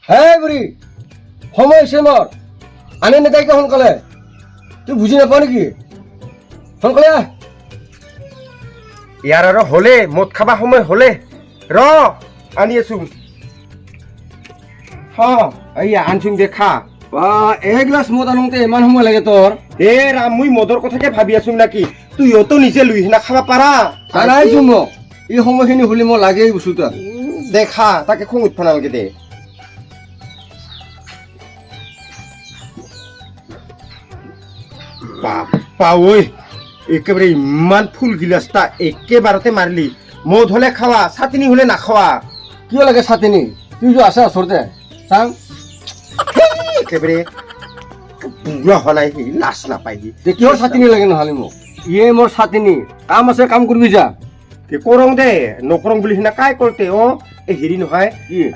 হে বুঢ়ী সময় হৈছে মোৰ আনি নেতাইকে সোনকালে তুই বুজি নাপাও নেকি সোনকালে আহ ইয়াৰ আৰু হলে মদ খাবা সময় হলে ৰ আনি আছো এইয়া আনচোন দেখা এগিলাচ মদ আনোতে ইমান সময় লাগে তোৰ এ ৰাম মই মদৰ কথাকে ভাবি আছো নাকি তুই ইহঁতো নিজে লৈ সিনা খাবা পাৰা জানাইছো মোক এই সময়খিনি হলে মই লাগে এই বস্তুটা দেখা তাকে খং উঠবা নালাগে দে বাপ্পা ঐ একেবাৰে ইমান ফুল গিলাচটা একেবাৰতে মাৰিলি মদ হলে খাৱা চাটনি হলে নাখাৱা কিয় লাগে ছাতিনি তুই যে আছে ওচৰতে চাং একেবাৰে বুঢ়া হোৱা নাই সি লাজ নাপায় সি কিহৰ ছাতিনি লাগে নহ'লে মোক ইয়ে মোৰ ছাতিনি কাম আছে কাম কৰিবি যা কৰং দে নকৰং বুলি সিনা কাই কৰতে এই হেৰি নহয়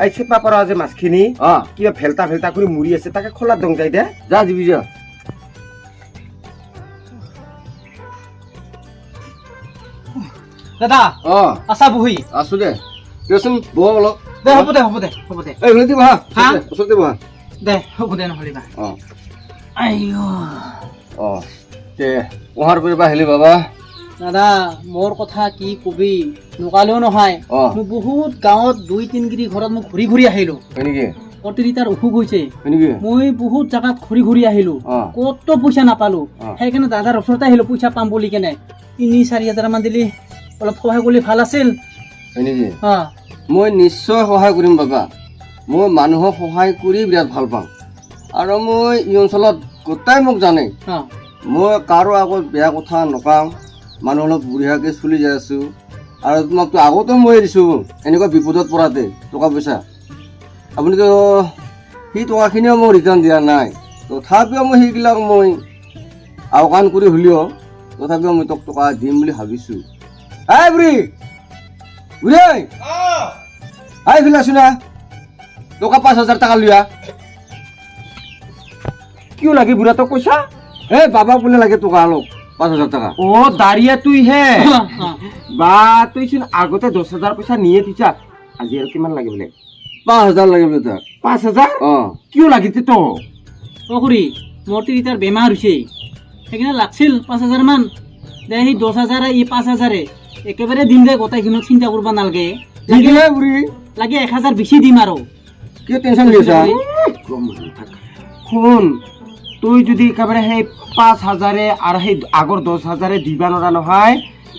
এই চেপা পৰা যে মাছখিনি কিবা ভেলতা ভেলতা কৰি মৰি আছে তাকে খোলাত দং যাই দে যা দিবি যা দাদা আছা বহি আছো দে দেচোন বহ অলপ দে হ'ব দে হ'ব দে হ'ব দে এই ঘৰতে বহা হা? ওচৰতে বহা দে হ'ব দে নহ'লে বা আইঅ তে পঢ়াৰ পৰা আহিলি বাবা দাদা মোৰ কথা কি কবি নোকালেও নহয় মই বহুত গাঁৱত 2-3 গিৰি ঘৰত মই ঘূৰি ঘূৰি আহিলো হয় নেকি অতিৰিতাৰ অসুখ হৈছে হয় নেকি মই বহুত জাগাত ঘূৰি ঘূৰি আহিলো কত পইচা নাপালো সেইকাৰণে দাদাৰ ওচৰতে আহিলো পইচা পাম বুলি কেনে 3-4 হাজাৰ মান দিলি অলপ সহায় কৰিলে ভাল আছিল হয় নেকি মই নিশ্চয় সহায় কৰিম বাবা মই মানুহক সহায় কৰি বিৰাট ভাল পাওঁ আৰু মই এই অঞ্চলত গোটাই মোক জানে মই কাৰো আগত বেয়া কথা নকওঁ মানুহ অলপ বুঢ়ীয়াকৈ চলি যাই আছো আৰু তোমাকতো আগতো মই এৰিছোঁ এনেকুৱা বিপদত পৰাতে টকা পইচা আপুনিতো সেই টকাখিনিও মোক ৰিটাৰ্ণ দিয়া নাই তথাপিও মই সেইবিলাক মই আওকাণ কৰি হ'লেও তথাপিও মই তোক টকা দিম বুলি ভাবিছোঁ এই বুঢ়ী বুঢ়ী আই ফিল আছো না টকা 5,000 টাকা লিয়া কিয় লাগে বুঢ়া তই কৈছা এই বাবা বোলে লাগে টকা অলপ 5,000 টাকা দাঁড়িয়া তুই হে বা তুই চোন আগতে 10,000 পইচা নিয়ে দিছা আজি আৰু কিমান লাগে বোলে 5,000 লাগে বোলে তাক 5,000 কিয় লাগিছে তো খুৰী মোৰ তিৰিতাৰ বেমাৰ হৈছে সেইকাৰণে লাগছিল 5,000 মান দে সেই 10,000 এই 5,000 একেবাৰে দিম দে গোটাইখিনিত চিন্তা কৰিব নালাগে লাগে 1,000 বেছি দিম আৰু কি টেনশ্যন লৈছা শুন তুই যদি একেবাৰে সেই 5,000 আৰু সেই আগৰ 10,000 দিবা নৰা নহয়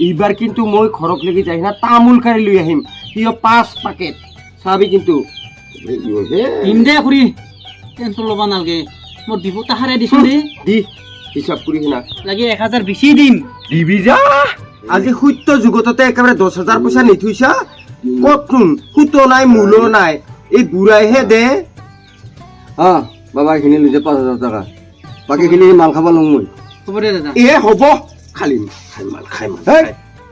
এইবাৰ কিন্তু মই ঘৰত লাগি যাই না তামোল কাঢ়ি লৈ আহিম সিও 5 পেকেট চাবি কিন্তু দিম দে খুৰী টেনশ্যন ল'ব নালাগে মোৰ বিপদ তাহাৰে দিছোঁ দে দি হিচাপ কৰি কিনা লাগে 1,000 বেছি দিম দিবি যা আজি সত্য যুগততে একেবাৰে 10,000 পইচা নিথৈছা কতোন সুতো নাই মূলো নাই এই বুঢ়াইহে দে বাবা এইখিনি লৈ যা 5,000 টাকা বাকীখিনি মাল খাব লওঁ মই হ'ব দে দাদা এ হ'ব খালি খাই মাল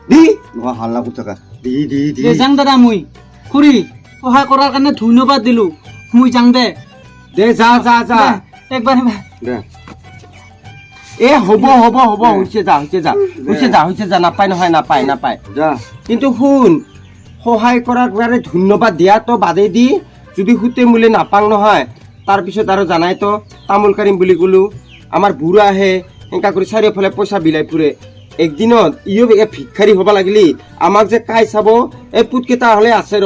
দি নহয় হাল্লা কৰি থাকা দি দি দি দে যাং দাদা মই খুৰী সহায় কৰাৰ কাৰণে ধন্যবাদ দিলো মই যাং দে দে যা যা যা একবাৰ দে এ হ'ব হ'ব হ'ব হৈছে যা নাপায় নহয় নাপায় যা কিন্তু শুন সহায় কৰাৰ কাৰণে ধন্যবাদ দিয়াতো বাদেই দি যদি সুতে মূলে নাপাং নহয় তাৰপিছত আৰু জানাই তো তামোল কাঢ়িম বুলি ক'লো আমাৰ বুঢ়া আহে এনেকা কৰি চাৰিওফালে পইচা বিলাই ফুৰে একদিনত ইও ভিক্ষাৰী হ'ব লাগিলি আমাক যে কাই চাব এই পুতকেইটা হ'লে আছে ৰ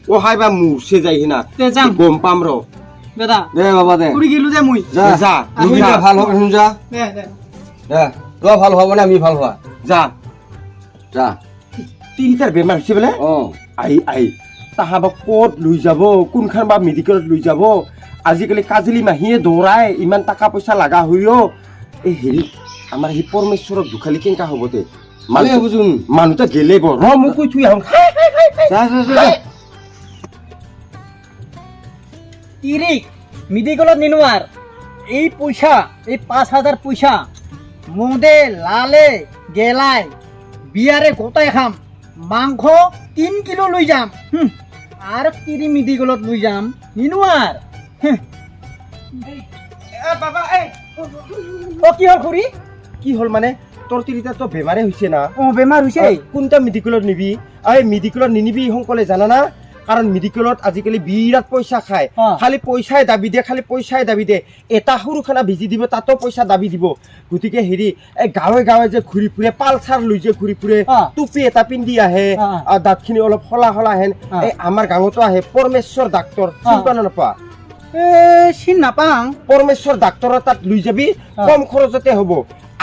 সহায় বা মূৰ্ছে যায় সিনা গম পাম ৰ দাদা দে বাবা দে খুৰী গেলো দে মই যা যা তুমি যা ভাল হ'ব যা দে দে দে তই ভাল হ'ব মানে আমি ভাল হোৱা যা যা তিনিটাৰ বেমাৰ হৈছে বোলে আহি তাহাবা ক'ত লৈ যাব কোনখন বা মেডিকেলত লৈ যাব আজিকালি কাজলি মাহীয়ে দৌৰাই ইমান টকা পইচা লগা হৈও এই হেৰি আমাৰ সেই পৰমেশ্বৰক দুখালি কেনেকা হ'ব দে মানুহটা গেলে বৰ ৰ মোক কৈ থৈ আহোঁ তিৰিক মেডিকেলত নিনোৱাৰ এই পইচা এই 5,000 পইচা মদে লালে গেলাই বিয়াৰে গোটাই খাম মাংস 3 কিলো লৈ যাম আৰু তিৰি মেডিকেলত লৈ যাম নিনোৱাৰ কি হ'ল খুৰী কি হ'ল মানে তোৰ তিনিটা তো বেমাৰে হৈছে না বেমাৰ হৈছে কোনটা মেডিকেলত নিবি এই মেডিকেলত নিনিবি ইহঁত ক'লে জানা না কাৰণ মেডিকেলত আজিকালি বিৰাট পইচা খায় অ। খালি পইচাই দাবী দিয়ে এটা সৰুখানা ভিজি দিব তাতো পইচা দাবী দিব গতিকে হেৰি এই গাঁৱে গাঁৱে যে ঘূৰি ফুৰে পালচাৰ লৈ যে ঘূৰি ফুৰে অ। টুপি এটা পিন্ধি আহে অ। আৰু দাঁতখিনি অলপ হলা হেন অ। এই আমাৰ গাঁৱতো আহে পৰমেশ্বৰ ডাক্তৰ চিনি পোৱা নে নাপোৱা চিন নাপাওঁ পৰমেশ্বৰ ডাক্তৰৰ তাত লৈ যাবি অ। কম খৰচতে হ'ব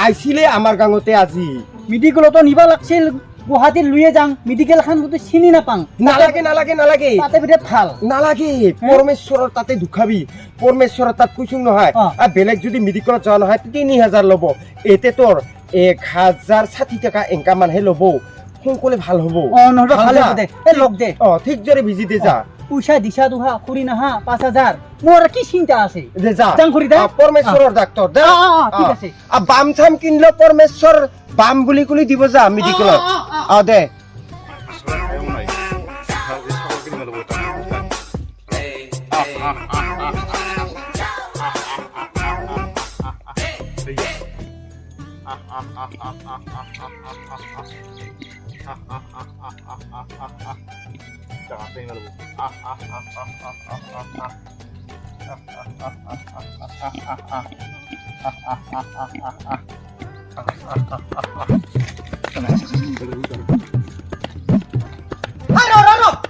আহিছিলে আমাৰ গাঁৱতে আজি মেডিকেলতো নিব লাগছিল গুৱাহাটীত লৈয়ে যাওঁ মেডিকেলখন গোটেই চিনি নাপাওঁ নালাগে তাতে বিৰাট ভাল নালাগে পৰমেশ্বৰৰ তাতে দুখাবি পৰমেশ্বৰৰ তাত কৈছো নহয় অ। আৰু বেলেগ যদি মেডিকেলত যোৱা নহয় 3000 ল'ব এতে তোৰ 1060 টকা এনেকা মানহে ল'ব সোনকালে ভাল হ'ব নহ'লে ভাল ভালে যা। হ'ব দে লগ দে ঠিক জৰে ভিজি দে যা পইচা দিছা দুহা খুৰি নাহা 5000 মোৰ কি চিন্তা আছে দে যা যাং খুৰী দে পৰমেশ্বৰৰ ডাক্তৰ দে ঠিক আছে বাম চাম কিনলে পৰমেশ্বৰ বাম বুলি কলি দিব যা মেডিকেলত দে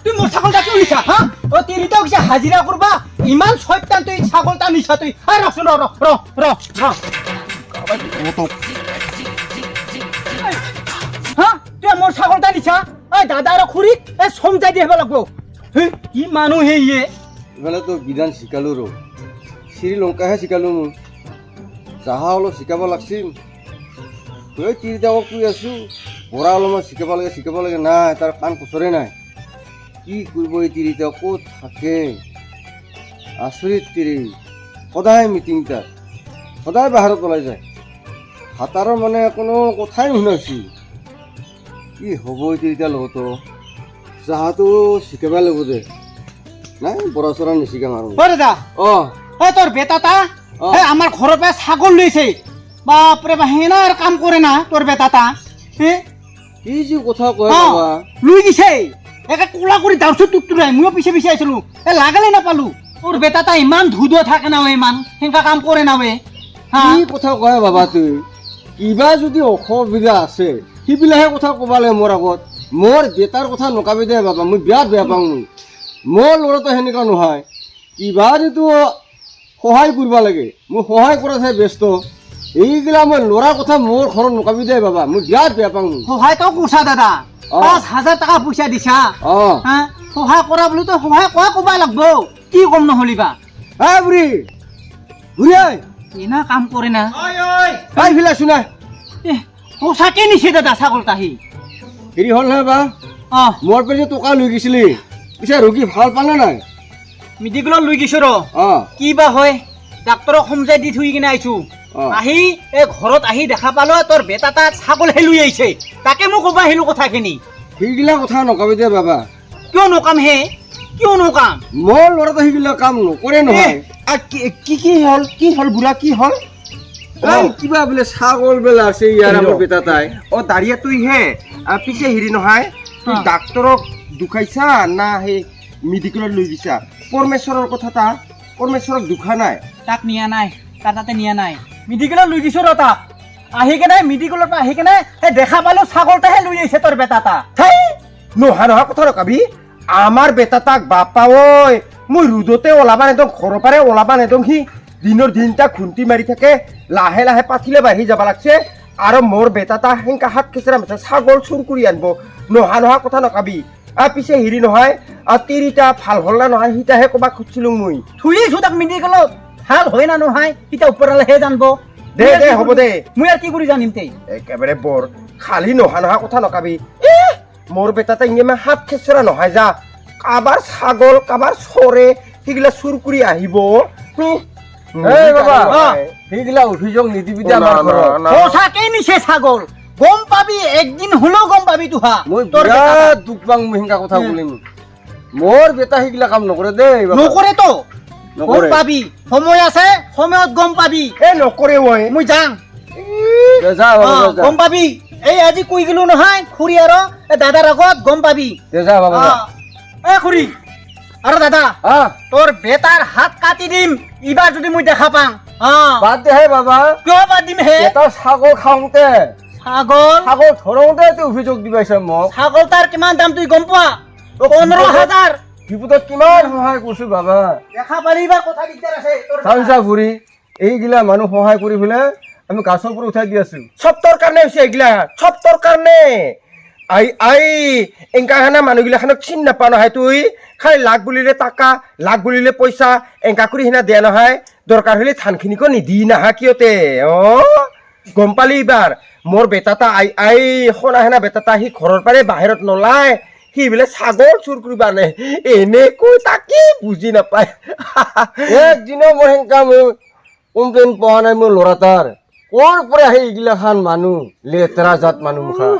তুই মোৰ ছাগলটা কি নিছা হা অ তিৰিটা কিছা হাজিৰা কৰবা ইমান ছয়টান তুই ছাগলটা নিছা তুই ৰচোন ৰ হা তুই মোৰ ছাগলটা নিছা দাদা আৰু খুৰীক সমজাই দি আহিব লাগব কি মানুহ হে ইয়ে ইফালে তো বিধান শিকালো ৰ শ্ৰীলংকাহে শিকালো মই জাহা অলপ শিকাব লাগছিল তই তিৰিটাক কৈ আছো বৰা অলপমান শিকাব লাগে নাই তাৰ কাণ কুচৰে নাই কি কৰিব এই তিৰিটা ক'ত থাকে আচৰিত তিৰি সদায় মিটিং তাৰ সদায় বাহিৰত ওলাই যায় হাতাৰৰ মানে কোনো কথাই নুশুনাইছিল কি হ'ব এই তিৰিটাৰ লগতো জাহাটো শিকাব লাগিব দে নাই বৰা চৰা নিশিকাম আৰু দাদা তোৰ বেটাটা আমাৰ ঘৰৰ পৰা ছাগল লৈছে বাপৰে বা হেনাৰ কাম কৰে না তোৰ বেটাটা কি যি কথা কয় বাবা লৈ গৈছে একে কোলা কৰি দাউছো টুকটুৰাই ময়ো পিছে আছিলো লাগালে নাপালো তোৰ বেটাটা ইমান ধুদ থাকে না ইমান সেনেকা কাম কৰে না কি কথা কয় বাবা তুই কিবা যদি অসুবিধা আছে সেইবিলাকহে কথা ক'ব লাগে মোৰ আগত মোৰ বেটাৰ কথা নকাবি দে বাবা মই বিৰাট বেয়া পাওঁ মোৰ ল'ৰাটো সেনেকুৱা নহয় কিবা যিটো সহায় কৰিব লাগে মই সহায় কৰাতহে ব্যস্ত এইগিলা মই ল'ৰাৰ কথা মোৰ ঘৰত নকাবি দে বাবা মই বিৰাট বেয়া পাওঁ সহায়তো কৈছা দাদা 5000 টকা পইচা দিছা সহায় কৰা বুলি তো সহায় কৰা ক'বা লাগব কি কম নহলিবা বুঢ়ী এনা কাম কৰে না এইফালে চোনা সঁচাকে নিছে দাদা ছাগলটা হেৰি হ'ল নহয় বা মোৰ পৰা যে টকা লৈ গৈছিলি পিছে ৰোগী ভাল পালে নাই মেডিকেলত লৈ গৈছো কি বা হয় ডাক্তৰক সমজাই দি থৈ কিনে আহিছো আহি ঘৰত আহি দেখা পালো তোৰ বেটা তাত ছাগল লৈ আহিছে তাকে মই ক'ব আহিলো কথাখিনি সেইগিলা কথা নকবি দে বাবা কিয় নকাম কিয় নকাম মোৰ ল'ৰাটো সেইগিলা কাম নকৰে নহয় কি হ'ল বুঢ়া কি হ'ল কিবা বোলে ছাগল বেলা আছে ইয়াৰ আমাৰ বেটা তাই দাঁড়িয়ে তুই হে পিছে হেৰি নহয় তুই ডাক্তৰক দুখাইছা না সেই মেডিকেলত লৈ গৈছা পৰমেশ্বৰৰ কথা পৰমেশ্বৰক দুখা নাই তাক নিয়া নাই তাৰ তাতে নিয়া নাই মেডিকেলত লৈ গৈছো তাক আহি কেনে মেডিকেলৰ পৰা আহি কেনে দেখা পালো ছাগলটাহে লৈ আহিছে তোৰ বেটা তা নহয় কথা নকাবি আমাৰ বেটা তাক বাপা ঐ মই ৰ'দতে ওলাবা নেদং ঘৰৰ পৰা ওলাবা নেদং সি দিনৰ দিনটা খুন্তি মাৰি থাকে লাহে লাহে পাঠিলে বাঢ়ি যাব লাগছে আৰু মোৰ বেটা তা সেনেকা হাত কেঁচৰা মেচা ছাগল চুৰ কৰি আনিব নহয় কথা নকাবি পিছে হেৰি নহয় তিৰিটা ভাল হ'ল না নহয় সিটাহে ক'বা খুজিছিলো মই থুইছো তাক মেডিকেলত ভাল হয় না নহয় সিটা ওপৰলৈহে জানিব দে হ'ব দে মই আৰু কি কৰি জানিম তেই একেবাৰে বৰ খালি নহয় কথা নকাবি মোৰ বেটাটা ইমান হাত খেচৰা নহয় যা কাবাৰ ছাগল কাবাৰ চৰে সেইগিলা চুৰ কৰি আহিব সেইগিলা অভিযোগ নিদিবি দে আমাৰ ঘৰত সঁচাকে নিছে ছাগল গম পাবি একদিন হলেও গম পাবি তোহা মই বিৰাট দুখ পাওঁ সেনেকা কথা বুলি মোৰ বেটা সেইগিলা কাম নকৰে দেই নকৰে তো গম পাবি সময় আছে সময়ত গম পাবি নকৰে মই যাম যা গম পাবি এই আজি কৈ গেলো নহয় খুৰী আৰু দাদাৰ আগত গম পাবি যা বাবা খুৰী আৰু দাদা তোৰ বেটাৰ হাত কাটি দিম ইবাৰ যদি মই দেখা পাওঁ বাদ দে হে বাবা কিয় বাদ দিম হে এটা ছাগল খাওঁতে ছাগল ছাগল ধৰোঁতে অভিযোগ দিবাইছে মোক ছাগল তাৰ কিমান দাম তুই গম পোৱা 15,000 বিপদত কিমান সহায় কৰিছো বাবা দেখা পালি এইবাৰ কথা দিগদাৰ আছে তোৰ চাউচা বুঢ়ী এইগিলা মানুহ সহায় কৰি পেলাই আমি গাছৰ পৰা উঠাই দি আছো চব তোৰ কাৰণে হৈছে এইগিলা চব তোৰ কাৰণে আই এংকা খানা মানুহগিলাখানক চিন নাপা নহয় তুই খালি লাখ বুলিলে টাকা লাখ বুলিলে পইচা এংকা কৰি সিনা দিয়া নহয় দৰকাৰ হ'লে ধানখিনিকো নিদি নাহা কিয়তে গম পালি এইবাৰ মোৰ বেটাটা আই সোনা সেনা বেটাটা সি ঘৰৰ পৰাই বাহিৰত নোলায় সি বোলে ছাগল চুৰ কৰিব আনে এনেকৈ তাকে বুজি নাপায় একদিনো মই সেনেকা মই কমপ্লেইন পোৱা নাই মোৰ ল'ৰা তাৰ ক'ৰ পৰা আহে এইগিলাখান মানুহ লেতেৰা জাত মানুহ মুখা